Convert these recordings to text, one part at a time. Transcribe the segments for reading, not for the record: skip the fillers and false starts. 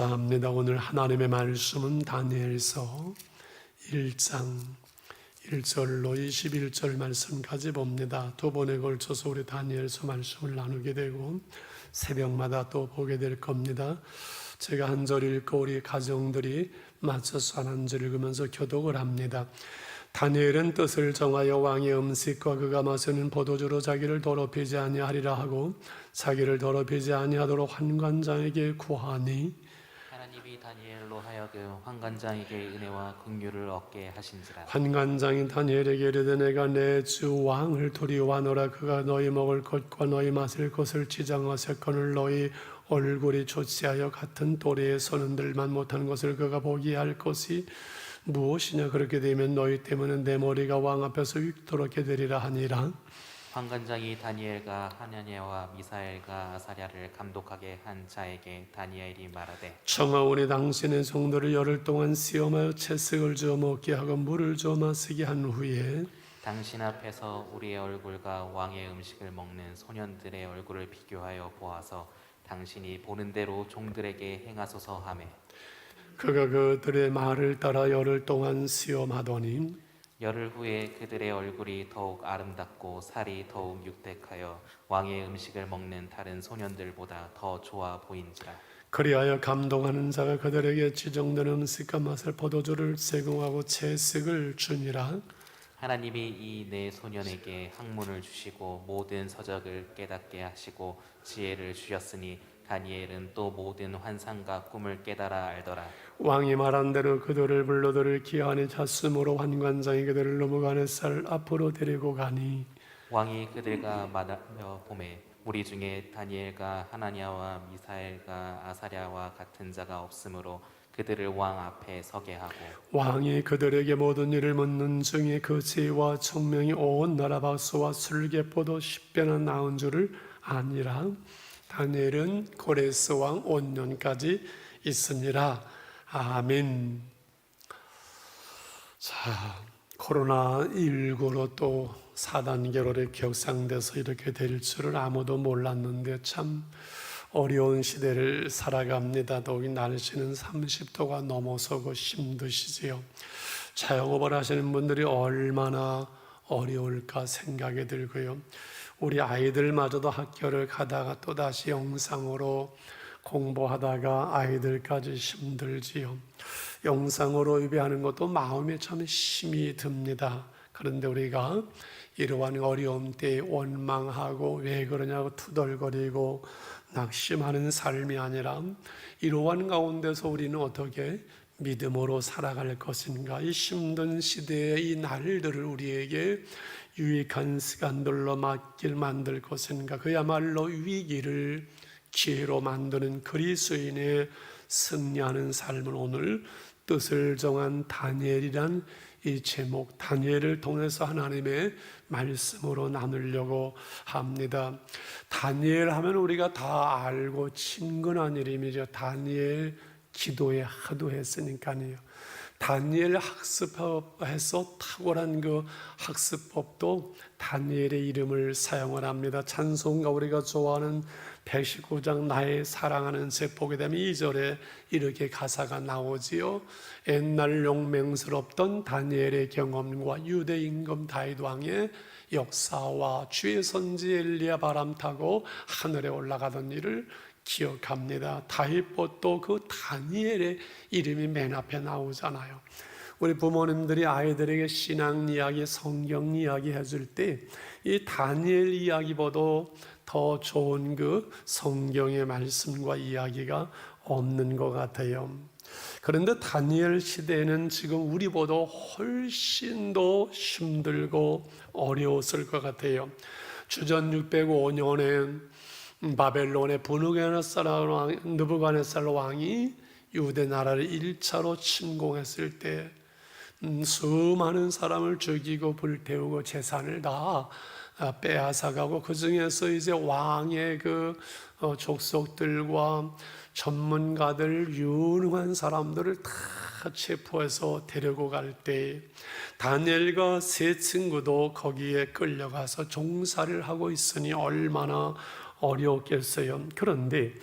감사합니다. 오늘 하나님의 말씀은 다니엘서 1장 1절로 21절 말씀까지 봅니다. 두 번에 걸쳐서 우리 다니엘서 말씀을 나누게 되고 새벽마다 또 보게 될 겁니다. 제가 한 절 읽고 우리 가정들이 맞춰서 한 절 읽으면서 교독을 합니다. 다니엘은 뜻을 정하여 왕의 음식과 그가 마시는 포도주로 자기를 더럽히지 아니하리라 하고 자기를 더럽히지 아니하도록 환관장에게 구하니 하나님이 다니엘로 하여금 환관장에게 은혜와 긍휼을 얻게 하신지라. 환관장이 다니엘에게 이르되 내가 내 주 왕을 두려워하노라. 그가 너희 먹을 것과 너희 마실 것을 지장하셨거늘 너희 얼굴이 좋지하여 같은 또래의 선원들만 못하는 것을 그가 보게 할 것이 무엇이냐. 그렇게 되면 너희 때문에 내 머리가 왕 앞에서 휙도록 되리라 하니라. 환관장이 다니엘과 하나냐와 미사엘과 아사랴를 감독하게 한 자에게 다니엘이 말하되 청하오니 당신의 종들을 열흘 동안 시험하여 채식을 주어 먹게 하고 물을 주어 마시게 한 후에 당신 앞에서 우리의 얼굴과 왕의 음식을 먹는 소년들의 얼굴을 비교하여 보아서 당신이 보는 대로 종들에게 행하소서 하매 그가 그들의 말을 따라 열흘 동안 시험하더니 열흘 후에 그들의 얼굴이 더욱 아름답고 살이 더욱 육백하여 왕의 음식을 먹는 다른 소년들보다 더 좋아 보인지라. 그리하여 감동하는 자가 그들에게 지정된 음식과 맛을 포도주를 제공하고 채식을 주니라. 하나님이 이 네 소년에게 학문을 주시고 모든 서적을 깨닫게 하시고 지혜를 주셨으니 다니엘은 또 모든 환상과 꿈을 깨달아 알더라. 왕이 말한 대로 그들을 불러들을 기한이 찼으므로 환관장이 그들을 느부갓네살 앞으로 데리고 가니 왕이 그들과 말하며 보매 우리 중에 다니엘과 하나냐와 미사엘과 아사랴와 같은 자가 없으므로 그들을 왕 앞에 서게 하고 왕이 그들에게 모든 일을 묻는 중에 그 지혜와 총명이 온 나라 박수와 술개포도 10배나 나온 줄을 아니라. 다니엘은 고레스 왕 5년까지 있으니라. 아멘. 자, 코로나19로 또 4단계로 격상돼서 이렇게 될 줄은 아무도 몰랐는데 참 어려운 시대를 살아갑니다. 더욱이 날씨는 30도가 넘어서고 힘드시지요. 자영업을 하시는 분들이 얼마나 어려울까 생각이 들고요. 우리 아이들마저도 학교를 가다가 또다시 영상으로 공부하다가 아이들까지 힘들지요. 영상으로 예배하는 것도 마음에 참 힘이 듭니다. 그런데 우리가 이러한 어려움 때에 원망하고 왜 그러냐고 투덜거리고 낙심하는 삶이 아니라 이러한 가운데서 우리는 어떻게 믿음으로 살아갈 것인가. 이 힘든 시대의 이 날들을 우리에게 유익한 시간들로 만들 것인가. 그야말로 위기를 기회로 만드는 그리스도인의 승리하는 삶을 오늘 뜻을 정한 다니엘이란 이 제목 다니엘을 통해서 하나님의 말씀으로 나누려고 합니다. 다니엘 하면 우리가 다 알고 친근한 이름이죠. 다니엘 기도에 하도 했으니까요. 다니엘 학습해서 탁월한 그 학습법도 다니엘의 이름을 사용을 합니다. 찬송가 우리가 좋아하는 119장 나의 사랑하는 새 보게 되면 2절에 이렇게 가사가 나오지요. 옛날 용맹스럽던 다니엘의 경험과 유대 임금 다윗 왕의 역사와 주의 선지 엘리야 바람 타고 하늘에 올라가던 일을 기억합니다. 다윗법도 그 다니엘의 이름이 맨 앞에 나오잖아요. 우리 부모님들이 아이들에게 신앙 이야기, 성경 이야기 해줄 때 이 다니엘 이야기보다 더 좋은 그 성경의 말씀과 이야기가 없는 것 같아요. 그런데 다니엘 시대에는 지금 우리보다 훨씬 더 힘들고 어려웠을 것 같아요. 주전 605년에 바벨론의 느부갓네살 왕이 유대 나라를 1차로 침공했을 때 수많은 사람을 죽이고 불태우고 재산을 다 빼앗아가고 그 중에서 이제 왕의 그 족속들과 전문가들 유능한 사람들을 다 체포해서 데리고 갈 때 다니엘과 세 친구도 거기에 끌려가서 종살이를 하고 있으니 얼마나 어려웠겠어요. 그런데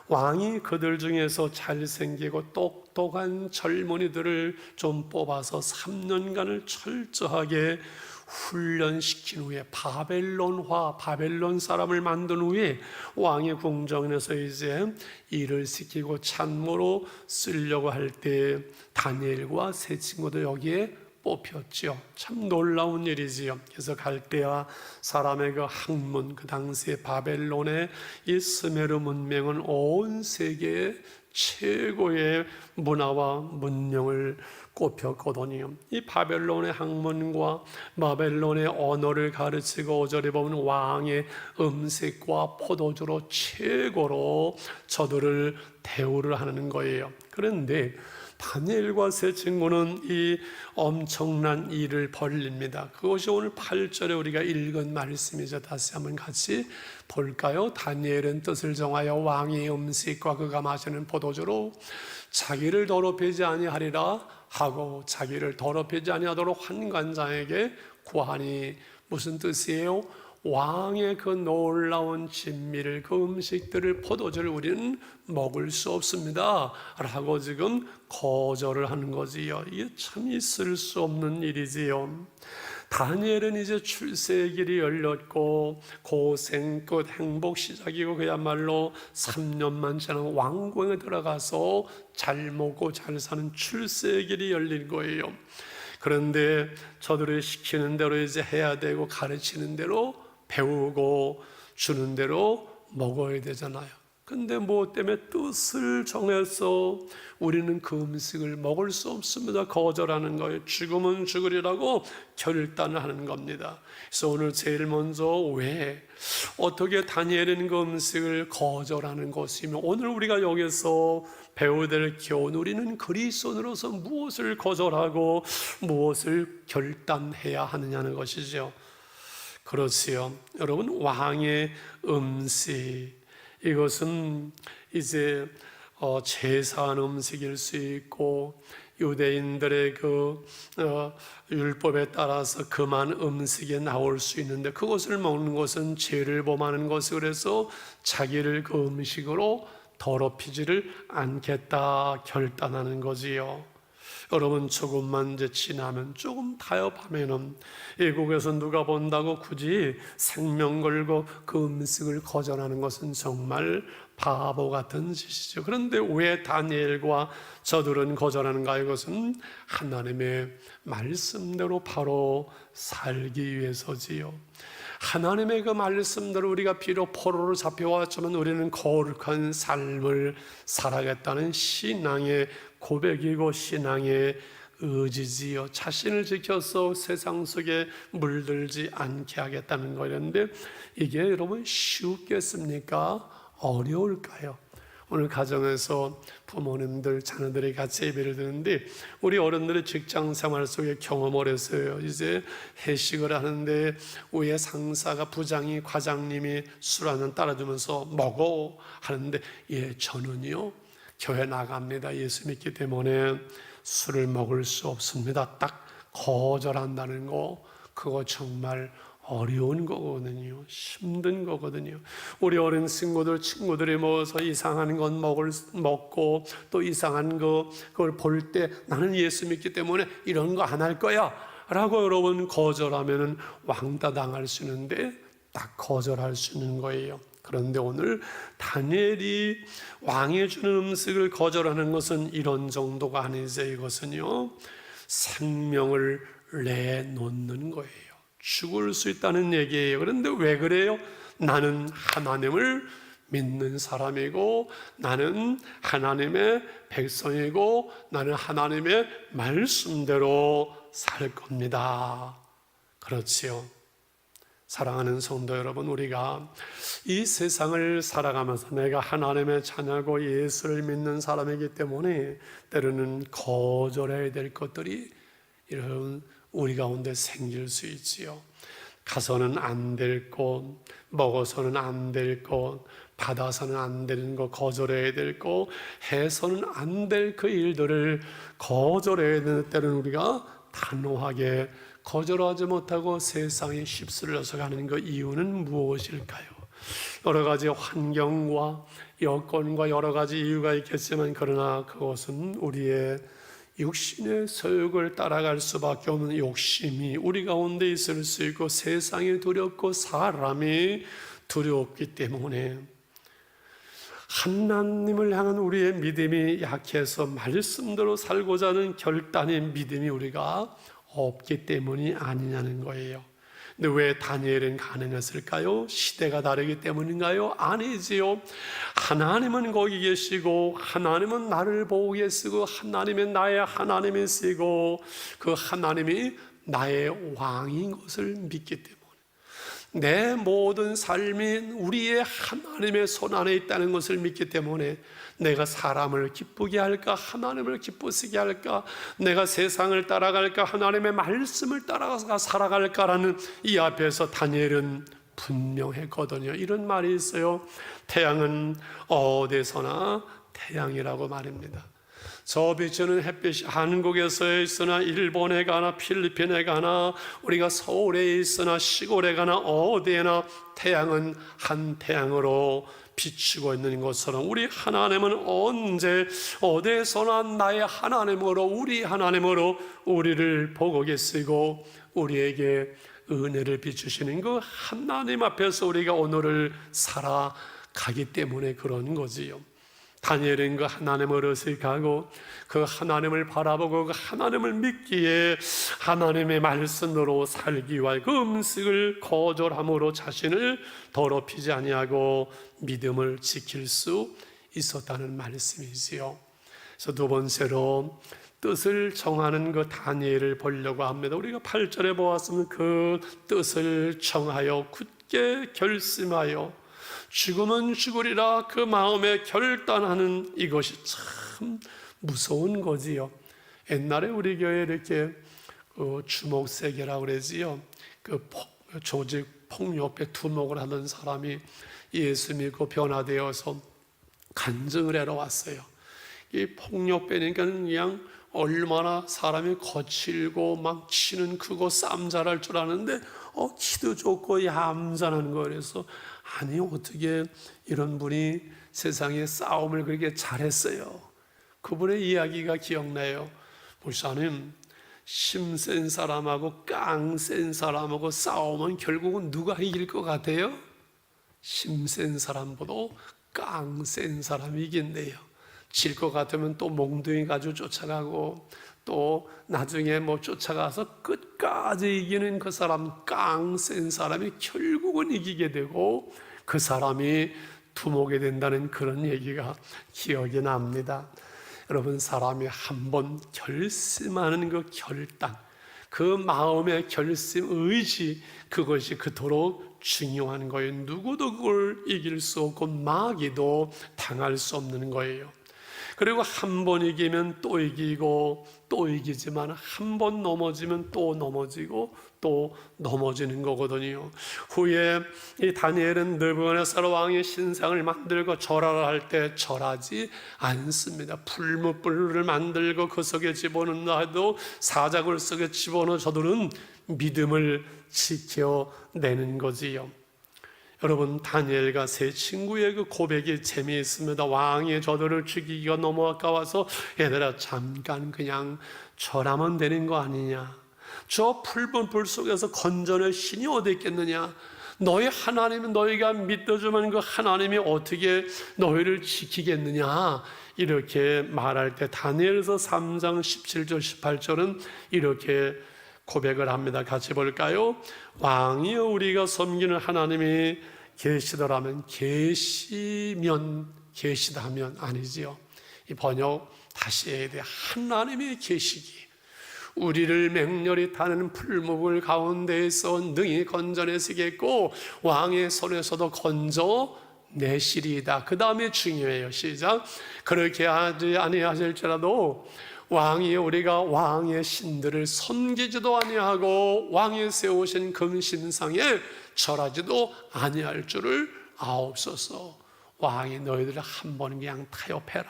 왕이 그들 중에서 잘생기고 똑똑한 젊은이들을 좀 뽑아서 3년간을 철저하게 훈련시킨 후에 바벨론 사람을 만든 후에 왕의 궁정에서 이제 일을 시키고 참모로 쓰려고 할 때 다니엘과 세 친구도 여기에 뽑혔죠. 참 놀라운 일이지요. 그래서 갈대아 사람의 그 학문, 그 당시에 바벨론의 이 스메르 문명은 온 세계의 최고의 문화와 문명을 꼽혔거든요. 이 바벨론의 학문과 바벨론의 언어를 가르치고 5절에 보면 왕의 음식과 포도주로 최고로 저들을 대우를 하는 거예요. 그런데 다니엘과 세 친구는 이 엄청난 일을 벌립니다. 그것이 오늘 8절에 우리가 읽은 말씀이죠. 다시 한번 같이 볼까요? 다니엘은 뜻을 정하여 왕의 음식과 그가 마시는 포도주로 자기를 더럽히지 아니하리라 하고 자기를 더럽히지 아니하도록 환관장에게 구하니 무슨 뜻이에요? 왕의 그 놀라운 진미를, 그 음식들을, 포도주를 우리는 먹을 수 없습니다 라고 지금 거절을 하는 거지요. 이게 참 있을 수 없는 일이지요. 다니엘은 이제 출세의 길이 열렸고 고생 끝 행복 시작이고 그야말로 3년만 지나면 왕궁에 들어가서 잘 먹고 잘 사는 출세의 길이 열린 거예요. 그런데 저들을 시키는 대로 이제 해야 되고 가르치는 대로 배우고 주는 대로 먹어야 되잖아요. 근데 뭐 때문에 뜻을 정해서 우리는 그 음식을 먹을 수 없습니다. 거절하는 거예요. 죽으면 죽으리라고 결단을 하는 겁니다. 그래서 오늘 제일 먼저 왜 어떻게 다니엘은 그 음식을 거절하는 것이며 오늘 우리가 여기서 배워야 될 교훈, 우리는 그리스도인으로서 무엇을 거절하고 무엇을 결단해야 하느냐는 것이죠. 그렇지요. 여러분, 왕의 음식, 이것은 이제 제사한 음식일 수 있고 유대인들의 그 율법에 따라서 그만 음식이 나올 수 있는데 그것을 먹는 것은 죄를 범하는 것이 그래서 자기를 그 음식으로 더럽히지를 않겠다 결단하는 거지요. 여러분, 조금만 이제 지나면 조금 타협하면은 외국에서 누가 본다고 굳이 생명 걸고 그 음식을 거절하는 것은 정말 바보 같은 짓이죠. 그런데 왜 다니엘과 저들은 거절하는가? 이것은 하나님의 말씀대로 바로 살기 위해서지요. 하나님의 그 말씀대로 우리가 비록 포로로 잡혀왔지만 우리는 거룩한 삶을 살아가겠다는 신앙의 고백이고 신앙의 의지지요. 자신을 지켜서 세상 속에 물들지 않게 하겠다는 거였는데 이게 여러분 쉽겠습니까? 어려울까요? 오늘 가정에서 부모님들, 자녀들이 같이 예배를 드는데 우리 어른들의 직장 생활 속에 경험을 했어요. 이제 회식을 하는데 위에 상사가, 부장이, 과장님이 술 한잔 따라주면서 먹어 하는데 저는요 교회 나갑니다. 예수 믿기 때문에 술을 먹을 수 없습니다. 딱 거절한다는 거, 그거 정말 어려운 거거든요. 힘든 거거든요. 우리 어린 친구들이 모여서 이상한 건 먹고 또 이상한 그걸 볼 때 나는 예수 믿기 때문에 이런 거 안 할 거야 라고 여러분 거절하면 왕따 당할 수 있는데 딱 거절할 수 있는 거예요. 그런데 오늘 다니엘이 왕이 주는 음식을 거절하는 것은 이런 정도가 아니죠. 이것은요 생명을 내놓는 거예요. 죽을 수 있다는 얘기예요. 그런데 왜 그래요? 나는 하나님을 믿는 사람이고 나는 하나님의 백성이고 나는 하나님의 말씀대로 살 겁니다. 그렇지요. 사랑하는 성도 여러분, 우리가 이 세상을 살아가면서 내가 하나님의 자녀고 예수를 믿는 사람이기 때문에 때로는 거절해야 될 것들이 이런 우리 가운데 생길 수 있지요. 가서는 안 될 것, 먹어서는 안 될 것, 받아서는 안 되는 것, 거절해야 될 것, 해서는 안 될 그 일들을 거절해야 되는 때는 우리가 단호하게 거절하지 못하고 세상에 휩쓸려서 가는 그 이유는 무엇일까요? 여러 가지 환경과 여건과 여러 가지 이유가 있겠지만 그러나 그것은 우리의 육신의 소욕을 따라갈 수밖에 없는 욕심이 우리 가운데 있을 수 있고 세상이 두렵고 사람이 두렵기 때문에 하나님을 향한 우리의 믿음이 약해서 말씀대로 살고자 하는 결단의 믿음이 우리가 없기 때문이 아니냐는 거예요. 근데 왜 다니엘은 가능했을까요? 시대가 다르기 때문인가요? 아니지요. 하나님은 거기 계시고 하나님은 나를 보고 계시고 하나님은 나의 하나님이시고 그 하나님이 나의 왕인 것을 믿기 때문에 내 모든 삶이 우리의 하나님의 손 안에 있다는 것을 믿기 때문에 내가 사람을 기쁘게 할까 하나님을 기쁘시게 할까 내가 세상을 따라갈까 하나님의 말씀을 따라가서 살아갈까라는 이 앞에서 다니엘은 분명했거든요. 이런 말이 있어요. 태양은 어디서나 태양이라고 말입니다. 저 비치는 햇빛이 한국에서 있으나 일본에 가나 필리핀에 가나 우리가 서울에 있으나 시골에 가나 어디에나 태양은 한 태양으로 비추고 있는 것처럼 우리 하나님은 언제 어디에서나 나의 하나님으로 우리 하나님으로 우리를 보고 계시고 우리에게 은혜를 비추시는 그 하나님 앞에서 우리가 오늘을 살아가기 때문에 그런 거지요. 다니엘은 그 하나님을 의식하고 그 하나님을 바라보고 그 하나님을 믿기에 하나님의 말씀으로 살기 위하여 그 음식을 거절함으로 자신을 더럽히지 아니하고 믿음을 지킬 수 있었다는 말씀이지요. 그래서 두 번째로 뜻을 정하는 그 다니엘을 보려고 합니다. 우리가 8절에 보았으면 그 뜻을 정하여 굳게 결심하여 죽으면 죽으리라 그 마음에 결단하는 이것이 참 무서운 거지요. 옛날에 우리 교회에 이렇게 주목세계라고 그러지요. 그 조직 폭력배 두목을 하던 사람이 예수 믿고 변화되어서 간증을 하러 왔어요. 이 폭력배니까 그냥 얼마나 사람이 거칠고 막 치는 크고 쌈 잘할 줄 아는데 키도 좋고 얌전한 거. 그래서 아니 어떻게 이런 분이 세상에 싸움을 그렇게 잘했어요. 그분의 이야기가 기억나요. 목사님, 심센 사람하고 깡센 사람하고 싸우면 결국은 누가 이길 것 같아요? 심센 사람보다 깡센 사람이 이긴대요. 질 것 같으면 또 몽둥이 가지고 쫓아가고 또 나중에 뭐 쫓아가서 끝까지 이기는 그 사람, 깡센 사람이 결국은 이기게 되고 그 사람이 두목이 된다는 그런 얘기가 기억이 납니다. 여러분, 사람이 한번 결심하는 그 결단, 그 마음의 결심, 의지, 그것이 그토록 중요한 거예요. 누구도 그걸 이길 수 없고 마귀도 당할 수 없는 거예요. 그리고 한 번 이기면 또 이기고 또 이기지만 한 번 넘어지면 또 넘어지고 또 넘어지는 거거든요. 후에 이 다니엘은 느부갓네살 왕의 신상을 만들고 절하라 할 때 절하지 않습니다. 풀무불을 만들고 그 속에 집어넣어도 사자굴 속에 집어넣어 저들은 믿음을 지켜내는 거지요. 여러분, 다니엘과 세 친구의 그 고백이 재미있습니다. 왕이 저들을 죽이기가 너무 아까워서 얘들아 잠깐 그냥 절하면 되는 거 아니냐, 저 붉은 불 속에서 건져낼 신이 어디 있겠느냐, 너희 하나님은 너희가 믿어주면 그 하나님이 어떻게 너희를 지키겠느냐, 이렇게 말할 때 다니엘서 3장 17절 18절은 이렇게 고백을 합니다. 같이 볼까요? 왕이여 우리가 섬기는 하나님이 계시더라면, 계시면, 계시다면 아니지요. 이 번역 다시 해야 돼. 하나님이 계시기, 우리를 맹렬히 타는 풀무불 가운데에서 능히 건져내시겠고 왕의 손에서도 건져내시리이다. 그 다음에 중요해요. 시작. 그렇게 하지 아니하실지라도 왕이 우리가 왕의 신들을 섬기지도 아니하고 왕이 세우신 금신상에 절하지도 아니할 줄을 아옵소서. 왕이 너희들을 한 번 그냥 타협해라.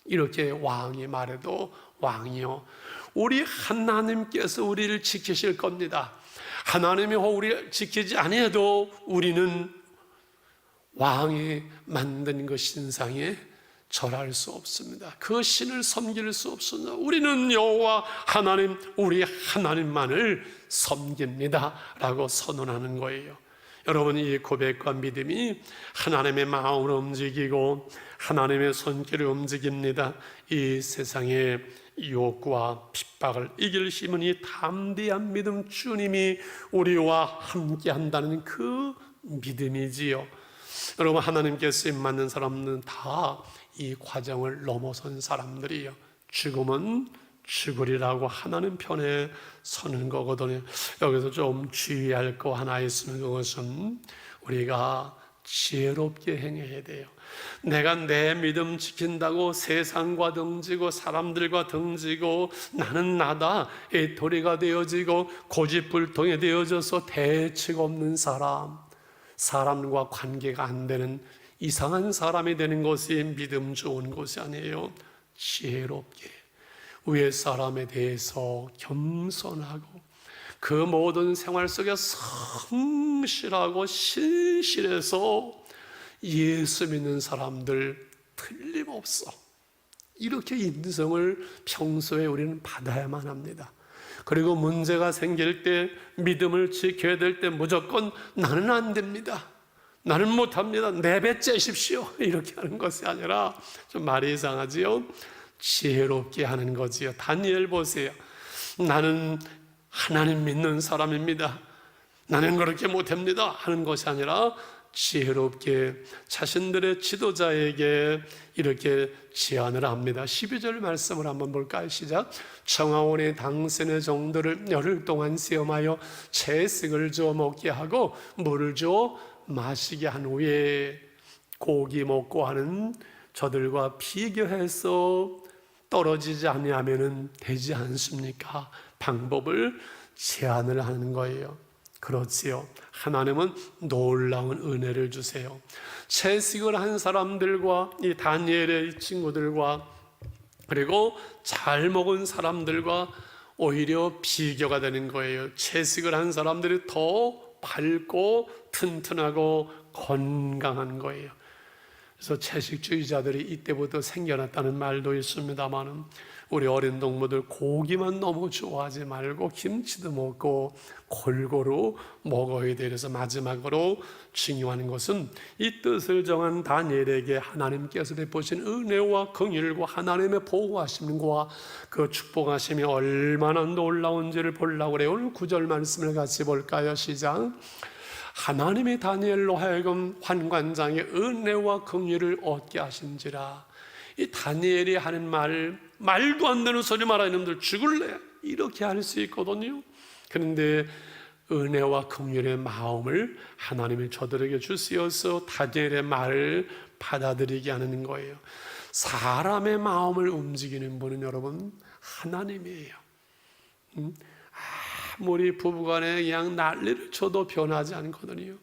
이렇게 왕이 말해도 왕이요, 우리 하나님께서 우리를 지키실 겁니다. 하나님이 우리를 지키지 아니해도 우리는 왕이 만든 그 신상에 절할 수 없습니다. 그 신을 섬길 수 없습니다. 우리는 여호와 하나님, 우리 하나님만을 섬깁니다 라고 선언하는 거예요. 여러분, 이 고백과 믿음이 하나님의 마음을 움직이고 하나님의 손길을 움직입니다. 이 세상의 유혹과 핍박을 이길 힘은 이 담대한 믿음, 주님이 우리와 함께 한다는 그 믿음이지요. 여러분, 하나님께 쓰임 받는 사람들은 다 이 과정을 넘어선 사람들이요. 죽음은 죽으리라고 하나님 편에 서는 거거든요. 여기서 좀 주의할 거 하나 있으면 그것은 우리가 지혜롭게 행해야 돼요. 내가 내 믿음 지킨다고 세상과 등지고 사람들과 등지고 나는 나다 이 도리가 되어지고 고집불통이 되어져서 대책 없는 사람, 사람과 관계가 안 되는 이상한 사람이 되는 것이 믿음 좋은 것이 아니에요. 지혜롭게 위에 사람에 대해서 겸손하고 그 모든 생활 속에 성실하고 신실해서 예수 믿는 사람들 틀림없어. 이렇게 인성을 평소에 우리는 받아야만 합니다. 그리고 문제가 생길 때 믿음을 지켜야 될 때 무조건 나는 안 됩니다, 나는 못합니다, 내뱉으십시오 이렇게 하는 것이 아니라, 좀 말이 이상하지요? 지혜롭게 하는 거지요. 다니엘 보세요. 나는 하나님 믿는 사람입니다, 나는 그렇게 못합니다 하는 것이 아니라 지혜롭게 자신들의 지도자에게 이렇게 제안을 합니다. 12절 말씀을 한번 볼까요? 시작. 청하원의 당신의 종들을 열흘 동안 시험하여 채식을 줘 먹게 하고 물을 줘 마시게 한 후에 고기 먹고 하는 저들과 비교해서 떨어지지 아니하면 되지 않습니까? 방법을 제안을 하는 거예요. 그렇지요. 하나님은 놀라운 은혜를 주세요. 채식을 한 사람들과 이 다니엘의 친구들과 그리고 잘 먹은 사람들과 오히려 비교가 되는 거예요. 채식을 한 사람들이 더 밝고 튼튼하고 건강한 거예요. 그래서 채식주의자들이 이때부터 생겨났다는 말도 있습니다만, 우리 어린 동무들 고기만 너무 좋아하지 말고 김치도 먹고 골고루 먹어야 돼. 그래서 마지막으로 중요한 것은 이 뜻을 정한 다니엘에게 하나님께서 베푸신 은혜와 긍휼과 하나님의 보호하심과 그 축복하심이 얼마나 놀라운지를 보려고 그래요. 오늘 9절 말씀을 같이 볼까요? 시작. 하나님이 다니엘로 하여금 환관장의 은혜와 긍휼을 얻게 하신지라. 이 다니엘이 하는 말도 안 되는 소리 말하는 놈들 죽을래 이렇게 할 수 있거든요. 그런데 은혜와 긍휼의 마음을 하나님이 저들에게 주시어서 다니엘의 말을 받아들이게 하는 거예요. 사람의 마음을 움직이는 분은 여러분 하나님이에요. 아무리 부부간에 그냥 난리를 쳐도 변하지 않거든요.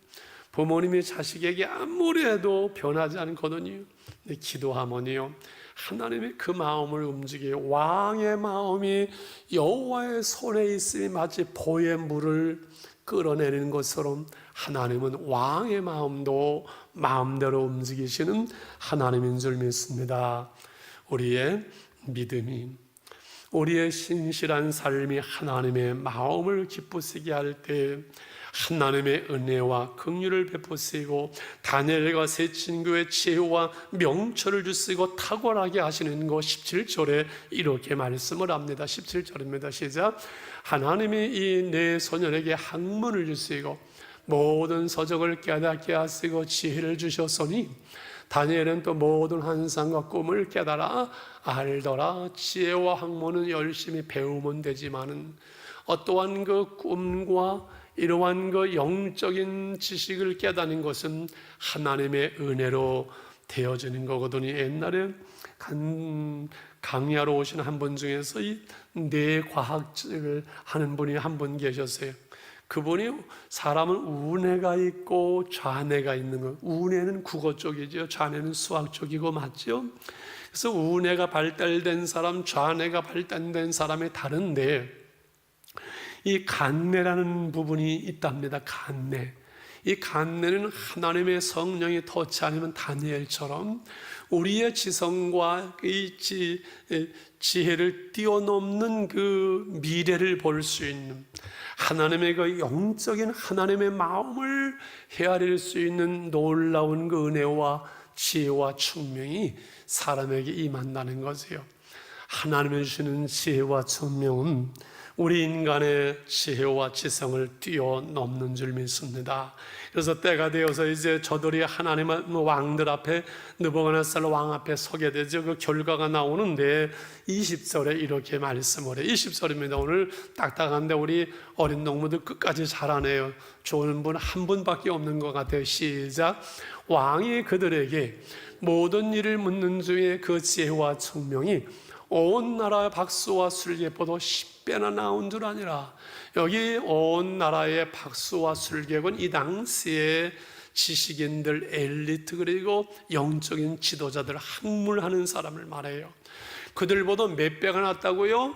부모님이 자식에게 아무리 해도 변하지 않거든요. 근데 기도하면요, 하나님의 그 마음을 움직여요. 왕의 마음이 여호와의 손에 있음이 마치 보의 물을 끌어내리는 것처럼 하나님은 왕의 마음도 마음대로 움직이시는 하나님인 줄 믿습니다. 우리의 믿음이, 우리의 신실한 삶이 하나님의 마음을 기쁘시게 할 때 하나님의 은혜와 긍휼을 베푸시고 다니엘과 세 친구의 지혜와 명철을 주시고 탁월하게 하시는 것. 17절에 이렇게 말씀을 합니다. 17절입니다. 시작. 하나님이 이 네 소년에게 학문을 주시고 모든 서적을 깨닫게 하시고 지혜를 주셨으니 다니엘은 또 모든 환상과 꿈을 깨달아 알더라. 지혜와 학문은 열심히 배우면 되지만은 어떠한 그 꿈과 이러한 그 영적인 지식을 깨닫는 것은 하나님의 은혜로 되어지는 거거든요. 옛날에 강의하러 오신 한 분 중에서 이 뇌과학을 하는 분이 한 분 계셨어요. 그분이 사람은 우뇌가 있고 좌뇌가 있는 거. 우뇌는 국어 쪽이죠. 좌뇌는 수학 쪽이고, 맞죠? 그래서 우뇌가 발달된 사람, 좌뇌가 발달된 사람이 다른데 이 간뇌라는 부분이 있답니다. 간뇌. 이 간내는 하나님의 성령이 터치 아니면 다니엘처럼 우리의 지성과 이 지혜를 뛰어넘는 그 미래를 볼 수 있는 하나님의 그 영적인 하나님의 마음을 헤아릴 수 있는 놀라운 그 은혜와 지혜와 총명이 사람에게 임한다는 거지요. 하나님이 주시는 지혜와 총명은 우리 인간의 지혜와 지성을 뛰어넘는 줄 믿습니다. 그래서 때가 되어서 이제 저들이 하나님의 왕들 앞에 느부갓네살 왕 앞에 서게 되죠. 그 결과가 나오는데 20절에 이렇게 말씀을 해요. 20절입니다. 오늘 딱딱한데 우리 어린 농부들 끝까지 잘하네요. 좋은 분 한 분밖에 없는 것 같아요. 시작. 왕이 그들에게 모든 일을 묻는 중에 그 지혜와 총명이 온 나라의 박수와 술객보다 10배나 나온 줄 아니라. 여기 온 나라의 박수와 술객은 이 당시에 지식인들, 엘리트 그리고 영적인 지도자들, 학문하는 사람을 말해요. 그들보다 몇 배가 낫다고요?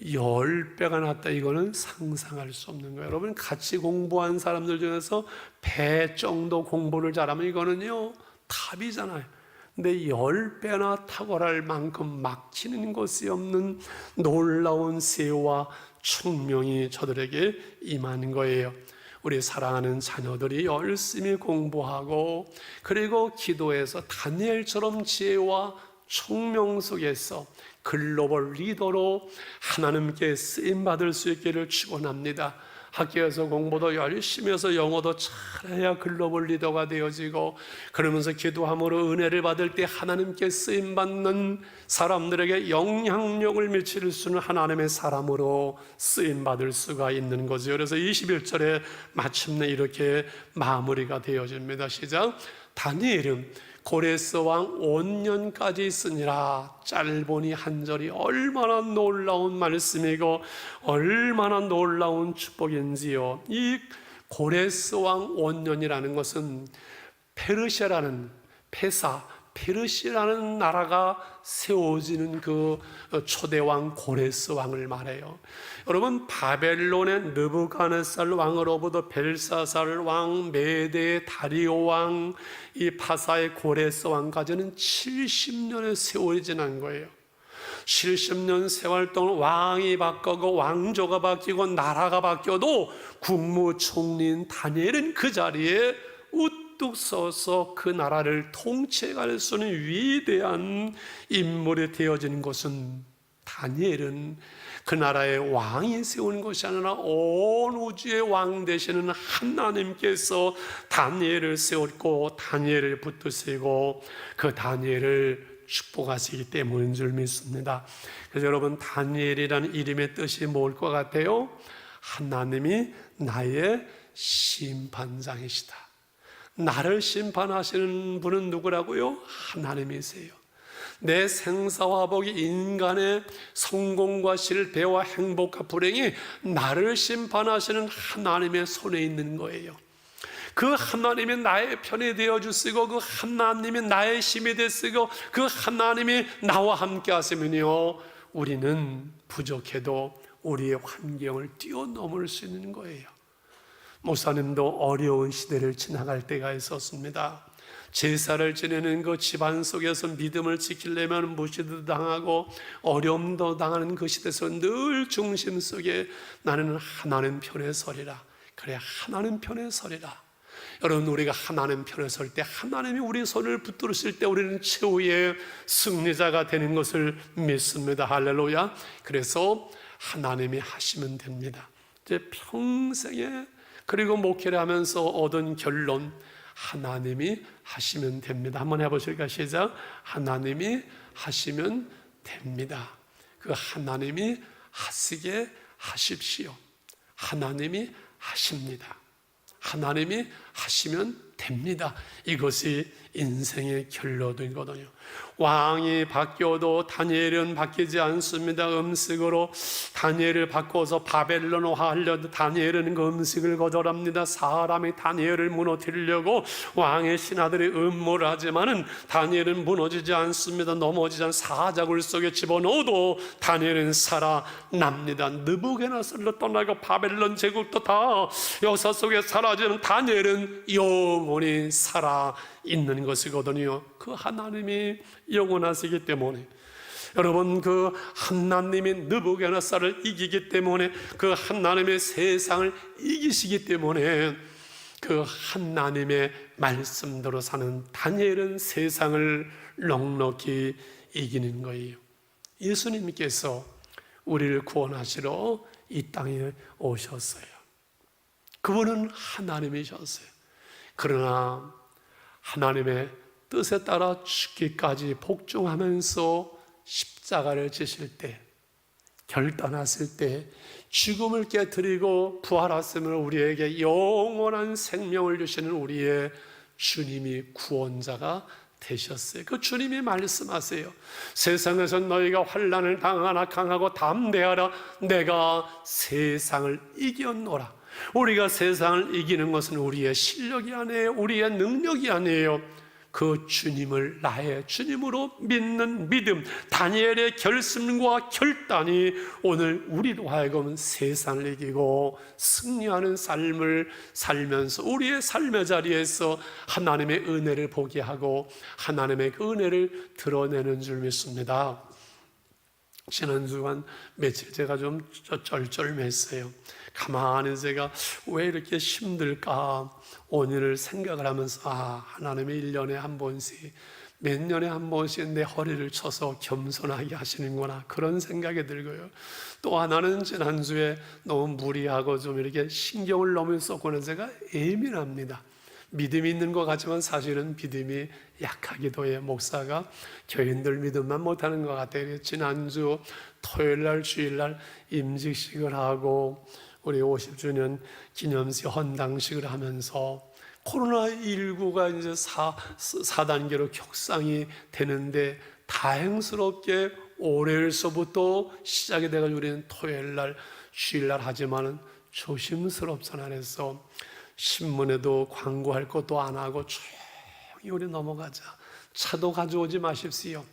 10배가 낫다. 이거는 상상할 수 없는 거예요. 여러분 같이 공부한 사람들 중에서 배 정도 공부를 잘하면 이거는요 탑이잖아요. 근데 10배나 탁월할 만큼 막히는 것이 없는 놀라운 지혜와 총명이 저들에게 임하는 거예요. 우리 사랑하는 자녀들이 열심히 공부하고 그리고 기도해서 다니엘처럼 지혜와 총명 속에서 글로벌 리더로 하나님께 쓰임받을 수 있기를 축원합니다. 학교에서 공부도 열심히 해서 영어도 잘해야 글로벌 리더가 되어지고, 그러면서 기도함으로 은혜를 받을 때 하나님께 쓰임받는 사람들에게 영향력을 미칠 수 있는 하나님의 사람으로 쓰임받을 수가 있는 거죠. 그래서 21절에 마침내 이렇게 마무리가 되어집니다. 시작. 다니엘은 고레스 왕 5년까지 있으니라. 짧으니 한 절이 얼마나 놀라운 말씀이고 얼마나 놀라운 축복인지요. 이 고레스 왕 5년이라는 것은 페르시아라는 나라가 세워지는 그 초대왕 고레스 왕을 말해요. 여러분 바벨론의 느부갓네살 왕으로부터 벨사살 왕, 메대의 다리오 왕, 이 파사의 고레스 왕까지는 70년의 세월이 지난 거예요. 70년 세월 동안 왕이 바뀌고 왕조가 바뀌고 나라가 바뀌어도 국무총리인 다니엘은 그 자리에 우뚝 서서 그 나라를 통치해갈 수 있는 위대한 인물이 되어진 것은, 다니엘은 그 나라의 왕이 세운 것이 아니라 온 우주의 왕 되시는 하나님께서 다니엘을 세웠고 다니엘을 붙드시고 그 다니엘을 축복하시기 때문인 줄 믿습니다. 그래서 여러분 다니엘이라는 이름의 뜻이 뭘 것 같아요? 하나님이 나의 심판장이시다. 나를 심판하시는 분은 누구라고요? 하나님이세요. 내 생사와 복이, 인간의 성공과 실패와 행복과 불행이 나를 심판하시는 하나님의 손에 있는 거예요. 그 하나님이 나의 편이 되어 주시고 그 하나님이 나의 힘이 되시고 그 하나님이 나와 함께 하시면요 우리는 부족해도 우리의 환경을 뛰어넘을 수 있는 거예요. 목사님도 어려운 시대를 지나갈 때가 있었습니다. 제사를 지내는 그 집안 속에서 믿음을 지키려면 무시도 당하고 어려움도 당하는 그 시대에서 늘 중심 속에 나는 하나님 편에 서리라. 그래, 하나님 편에 서리라. 여러분, 우리가 하나님 편에 설 때, 하나님이 우리 손을 붙들으실 때 우리는 최후의 승리자가 되는 것을 믿습니다. 할렐루야. 그래서 하나님이 하시면 됩니다. 이제 평생에, 그리고 목회를 하면서 얻은 결론, 하나님이 하시면 됩니다. 한번 해보실까요? 시작. 하나님이 하시면 됩니다. 그 하나님이 하시게 하십시오. 하나님이 하십니다. 하나님이 하시면 됩니다. 이것이 인생의 결론이거든요. 왕이 바뀌어도 다니엘은 바뀌지 않습니다. 음식으로 다니엘을 바꿔서 바벨론화 하려도 다니엘은 그 음식을 거절합니다. 사람이 다니엘을 무너뜨리려고 왕의 신하들이 음모를 하지만은 다니엘은 무너지지 않습니다. 넘어지지 않은 사자굴 속에 집어넣어도 다니엘은 살아납니다. 느부갓네살로 떠나고 바벨론 제국도 다 역사 속에 사라지는 다니엘은 영원히 살아있는 것이거든요. 그 하나님이 영원하시기 때문에, 여러분, 그 하나님이 느부갓네살을 이기기 때문에, 그 하나님의 세상을 이기시기 때문에 그 하나님의 말씀대로 사는 다니엘은 세상을 넉넉히 이기는 거예요. 예수님께서 우리를 구원하시러 이 땅에 오셨어요. 그분은 하나님이셨어요. 그러나 하나님의 뜻에 따라 죽기까지 복종하면서 십자가를 지실 때, 결단하실 때 죽음을 깨뜨리고 부활하심으로 우리에게 영원한 생명을 주시는 우리의 주님이 구원자가 되셨어요. 그 주님이 말씀하세요. 세상에서 너희가 환난을 당하나 강하고 담대하라. 내가 세상을 이겼노라. 우리가 세상을 이기는 것은 우리의 실력이 아니에요. 우리의 능력이 아니에요. 그 주님을 나의 주님으로 믿는 믿음, 다니엘의 결심과 결단이 오늘 우리로 하여금 세상을 이기고 승리하는 삶을 살면서 우리의 삶의 자리에서 하나님의 은혜를 보게 하고 하나님의 그 은혜를 드러내는 줄 믿습니다. 지난 주간 며칠 제가 좀 쩔쩔맸어요. 가만히 제가 왜 이렇게 힘들까 오늘을 생각을 하면서 하나님이 1년에 한 번씩, 몇 년에 한 번씩 내 허리를 쳐서 겸손하게 하시는구나, 그런 생각이 들고요. 또 하나는 지난주에 너무 무리하고 좀 이렇게 신경을 너무 썼고는 제가 예민합니다. 믿음이 있는 것 같지만 사실은 믿음이 약하기도 해요. 목사가 교인들 믿음만 못하는 것 같아요. 지난주 토요일날 주일날 임직식을 하고 우리 50주년 기념식 헌당식을 하면서 코로나19가 이제 4단계로 격상이 되는데 다행스럽게 올해에서부터 시작이 돼가지고 우리는 토요일날 주일날 하지만은 조심스럽잖아. 그래서 신문에도 광고할 것도 안 하고 조용히 우리 넘어가자. 차도 가져오지 마십시오.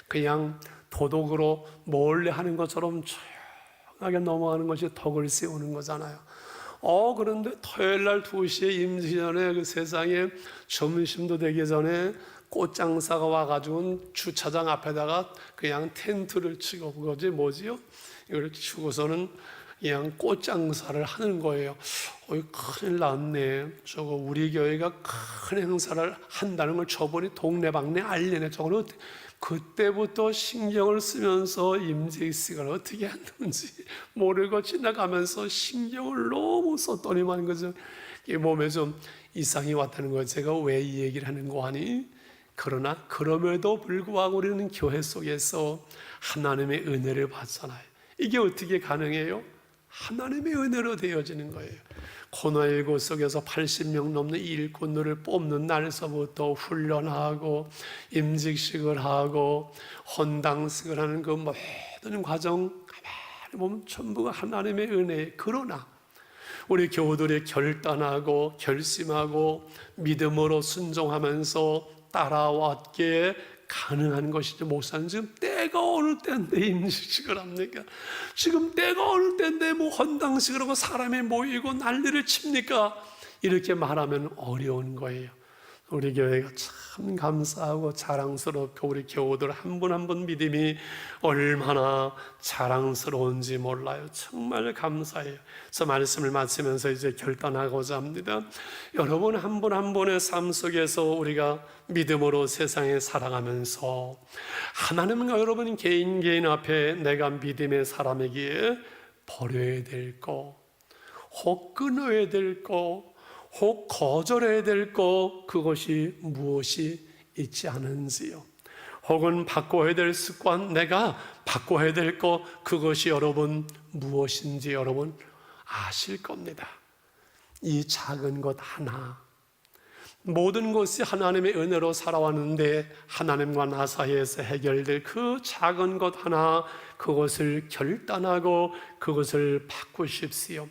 그냥 도덕으로 몰래 하는 것처럼 조용하게 넘어가는 것이 덕을 세우는 거잖아요. 그런데 토요일날 2시에 임시 전에 그 세상에 점심도 되기 전에 꽃장사가 와가지고 주차장 앞에다가 그냥 텐트를 치고 그거지 뭐지요? 이걸 치고서는 그냥 꽃장사를 하는 거예요. 큰일 났네. 저거 우리 교회가 큰 행사를 한다는 걸 저번에 동네방네 알리네. 저거는 그때부터 신경을 쓰면서 임직식을 어떻게 했는지 모르고 지나가면서 신경을 너무 썼더니만 그죠. 몸에 좀 이상이 왔다는 거예요. 제가 왜 이 얘기를 하는 거 아니? 그러나 그럼에도 불구하고 우리는 교회 속에서 하나님의 은혜를 받잖아요. 이게 어떻게 가능해요? 하나님의 은혜로 되어지는 거예요. 코로나19 속에서 80명 넘는 일꾼들을 뽑는 날서부터 훈련하고 임직식을 하고 헌당식을 하는 그 모든 과정 가만히 보면 전부가 하나님의 은혜예요. 그러나 우리 교우들이 결단하고 결심하고 믿음으로 순종하면서 따라왔기에 가능한 것이죠. 목사님, 지금 때가 어느 때인데 임직식을 합니까? 지금 때가 어느 때인데 뭐 헌당식을 하고 사람이 모이고 난리를 칩니까? 이렇게 말하면 어려운 거예요. 우리 교회가 참 감사하고 자랑스럽고 우리 교우들 한 분 한 분 믿음이 얼마나 자랑스러운지 몰라요. 정말 감사해요. 그래서 말씀을 마치면서 이제 결단하고자 합니다. 여러분 한 분 한 분의 삶 속에서 우리가 믿음으로 세상에 살아가면서 하나님과 여러분 개인 앞에 내가 믿음의 사람이기에 버려야 될 거, 혹 끊어야 될 거, 혹 거절해야 될 것, 그것이 무엇이 있지 않은지요. 혹은 바꿔야 될 습관, 내가 바꿔야 될 것, 그것이 여러분 무엇인지 여러분 아실 겁니다. 이 작은 것 하나, 모든 것이 하나님의 은혜로 살아왔는데 하나님과 나 사이에서 해결될 그 작은 것 하나, 그것을 결단하고 그것을 바꾸십시오.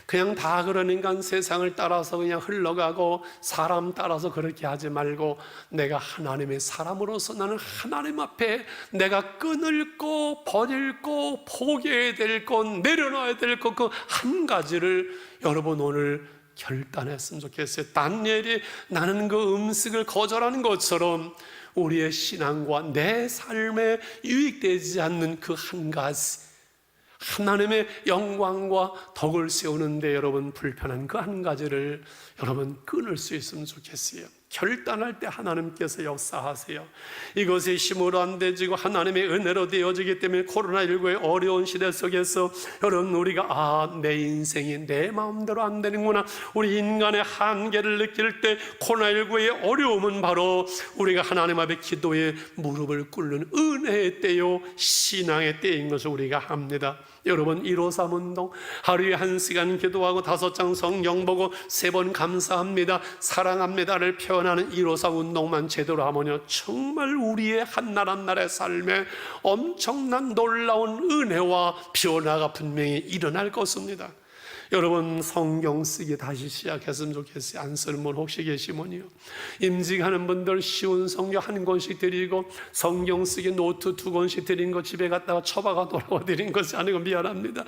그냥 다 그러니까 세상을 따라서 그냥 흘러가고 사람 따라서 그렇게 하지 말고, 내가 하나님의 사람으로서 나는 하나님 앞에 내가 끊을 거, 버릴 거, 포기해야 될 것, 내려놔야 될 것, 그 한 가지를 여러분 오늘 결단했으면 좋겠어요. 다니엘이 나는 그 음식을 거절하는 것처럼 우리의 신앙과 내 삶에 유익되지 않는 그 한 가지, 하나님의 영광과 덕을 세우는데 여러분 불편한 그 한 가지를 여러분 끊을 수 있으면 좋겠어요. 결단할 때 하나님께서 역사하세요. 이것이 힘으로 안 되지고 하나님의 은혜로 되어지기 때문에 코로나19의 어려운 시대 속에서 여러분 우리가 내 인생이 내 마음대로 안 되는구나, 우리 인간의 한계를 느낄 때 코로나19의 어려움은 바로 우리가 하나님 앞에 기도에 무릎을 꿇는 은혜의 때요, 신앙의 때인 것을 우리가 합니다. 여러분 153 운동, 하루에 1시간 기도하고 5장 성경 보고 3번 감사합니다, 사랑합니다를 표현하는 153 운동만 제대로 하면요, 정말 우리의 한날 한날의 삶에 엄청난 놀라운 은혜와 변화가 분명히 일어날 것입니다. 여러분 성경 쓰기 다시 시작했으면 좋겠어요. 안 쓰는 분 혹시 계시면요, 임직하는 분들 쉬운 성경 한 권씩 드리고 성경 쓰기 노트 2권씩 드린 거 집에 갔다가 처박아 돌아와 드린 것이 아니고 미안합니다.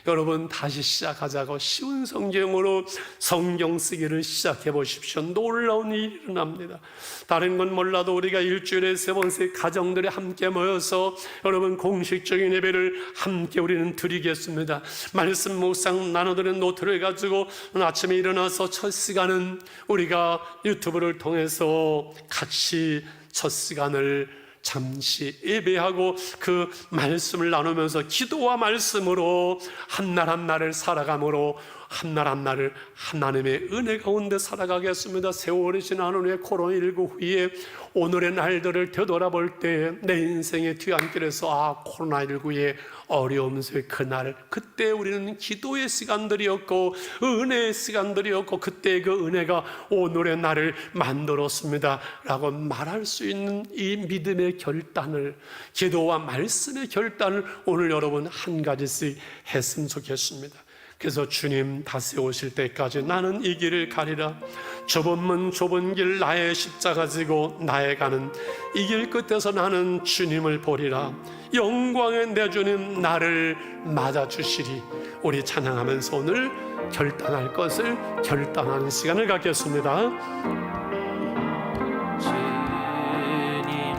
여러분 다시 시작하자고 쉬운 성경으로 성경 쓰기를 시작해 보십시오. 놀라운 일이 일어납니다. 다른 건 몰라도 우리가 일주일에 3번씩 가정들이 함께 모여서 여러분 공식적인 예배를 함께 우리는 드리겠습니다. 말씀 묵상 나눠드리는 노트를 가지고 아침에 일어나서 첫 시간은 우리가 유튜브를 통해서 같이 첫 시간을 잠시 예배하고 그 말씀을 나누면서 기도와 말씀으로 한날 한날을 살아감으로 한날 한날을 하나님의 은혜 가운데 살아가겠습니다. 세월이 지난 후에 코로나19 후에 오늘의 날들을 되돌아볼 때 내 인생의 뒤안길에서 코로나19의 어려움 속의 그날, 그때 우리는 기도의 시간들이었고 은혜의 시간들이었고 그때 그 은혜가 오늘의 나를 만들었습니다 라고 말할 수 있는 이 믿음의 결단을, 기도와 말씀의 결단을 오늘 여러분 한 가지씩 했으면 좋겠습니다. 그래서 주님 다시 오실 때까지 나는 이 길을 가리라, 좁은 문 좁은 길 나의 십자가 지고 나의 가는 이 길 끝에서 나는 주님을 보리라, 영광의 내 주님 나를 맞아주시리. 우리 찬양하면서 오늘 결단할 것을 결단하는 시간을 갖겠습니다.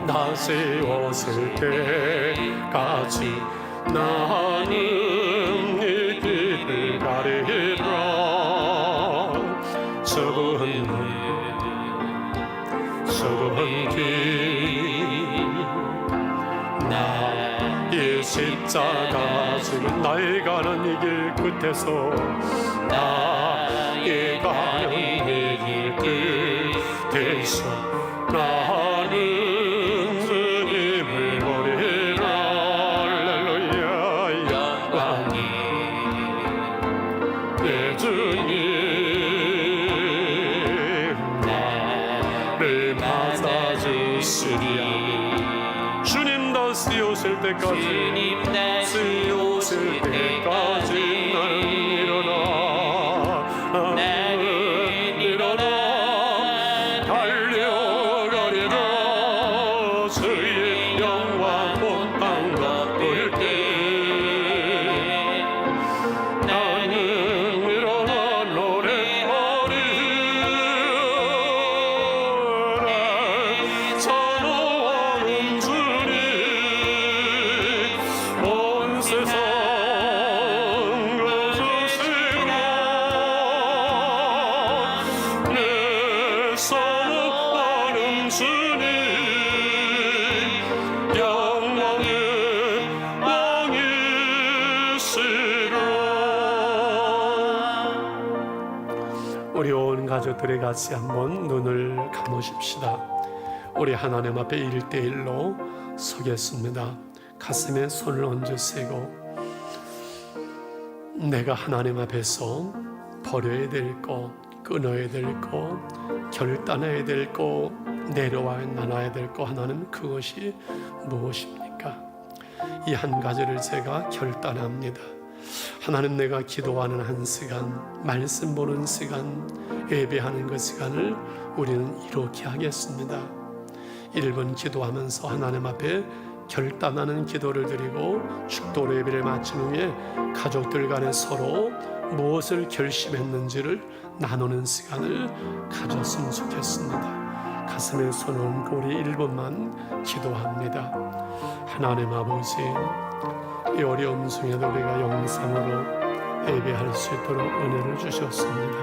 다시 오실 때까지 나는 이 길을 가리라, 좁은 길 나의 십자가 지금 나의 가는 이 길 끝에서 나의 가는 이 길 끝에서 나는 주님을 보리라. 할렐루야. 영광이 내 주님 나를 맞아주시리라. 주님 다시 오실 때까지, 주님 다시 오실 때까지 나는 일어나 달려가리라. 주의 영광 본 땅과 볼 때 나는 일어나 노래하리라. 선호하는 주님 온 세상 거두시고 내 선호하는 주님 영광의 왕이시라. 우리 온 가족들이 같이 한번 눈을 감으십시다. 우리 하나님 앞에 1대1로 서겠습니다. 가슴에 손을 얹으시고 내가 하나님 앞에서 버려야 될 것, 끊어야 될 것, 결단해야 될 거, 내려놔야 될 거 하나는 그것이 무엇입니까? 이 한 가지를 제가 결단합니다. 하나님, 내가 기도하는 한 시간, 말씀 보는 시간, 예배하는 그 시간을 우리는 이렇게 하겠습니다. 1분 기도하면서 하나님 앞에 결단하는 기도를 드리고 축도 예배를 마친 후에 가족들 간에 서로 무엇을 결심했는지를 나누는 시간을 가졌으면 좋겠습니다. 가슴에 손을 얹고 우리 1분만 기도합니다. 하나님 아버지, 이 어려움 중에도 우리가 영상으로 예배할 수 있도록 은혜를 주셨습니다.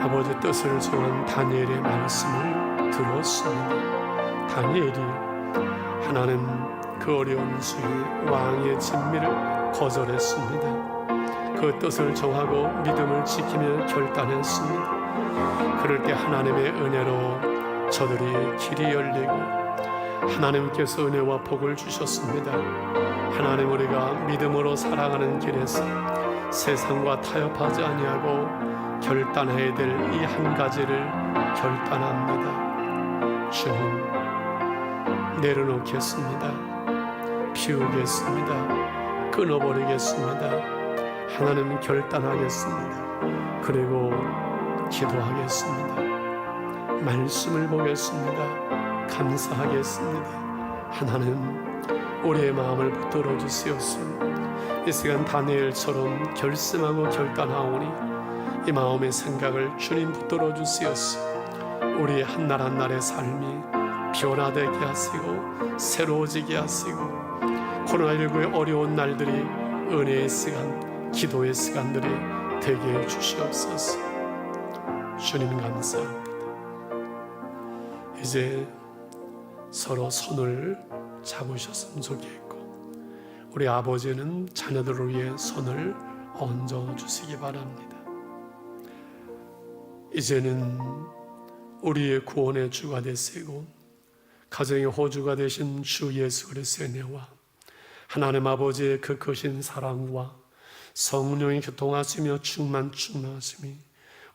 아버지 뜻을 정한 다니엘의 말씀을 들었습니다. 다니엘이 하나님 그 어려움 중에 왕의 진미를 거절했습니다. 그 뜻을 정하고 믿음을 지키며 결단했습니다. 그럴 때 하나님의 은혜로 저들이 길이 열리고 하나님께서 은혜와 복을 주셨습니다. 하나님, 우리가 믿음으로 살아가는 길에서 세상과 타협하지 아니하고 결단해야 될 이 한 가지를 결단합니다. 주님, 내려놓겠습니다. 비우겠습니다. 끊어버리겠습니다. 하나님, 결단하겠습니다. 그리고 기도하겠습니다. 말씀을 보겠습니다. 감사하겠습니다. 하나님, 우리의 마음을 붙들어 주시옵소서. 이 시간 다니엘처럼 결심하고 결단하오니 이 마음의 생각을 주님 붙들어 주시옵소서. 우리의 한날 한날의 삶이 변화되게 하시고 새로워지게 하시고 코로나19의 어려운 날들이 은혜의 시간, 기도의 시간들이 되게 해 주시옵소서. 주님 감사합니다. 이제 서로 손을 잡으셨으면 좋겠고 우리 아버지는 자녀들을 위해 손을 얹어주시기 바랍니다. 이제는 우리의 구원의 주가 되시고 가정의 호주가 되신 주 예수 그리스도의 은혜와 하나님 아버지의 그 크신 사랑과 성령이 교통하시며 충만하심이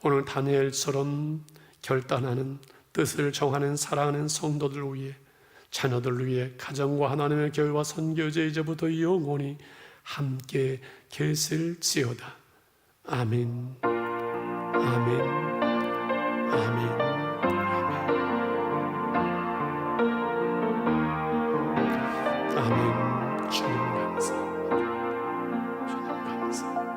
오늘 다니엘처럼 결단하는 뜻을 정하는 사랑하는 성도들 위해 자녀들 위해 가정과 하나님의 교회와 선교제 이제부터 영원히 함께 계실지어다. 아멘. 아멘. 아멘.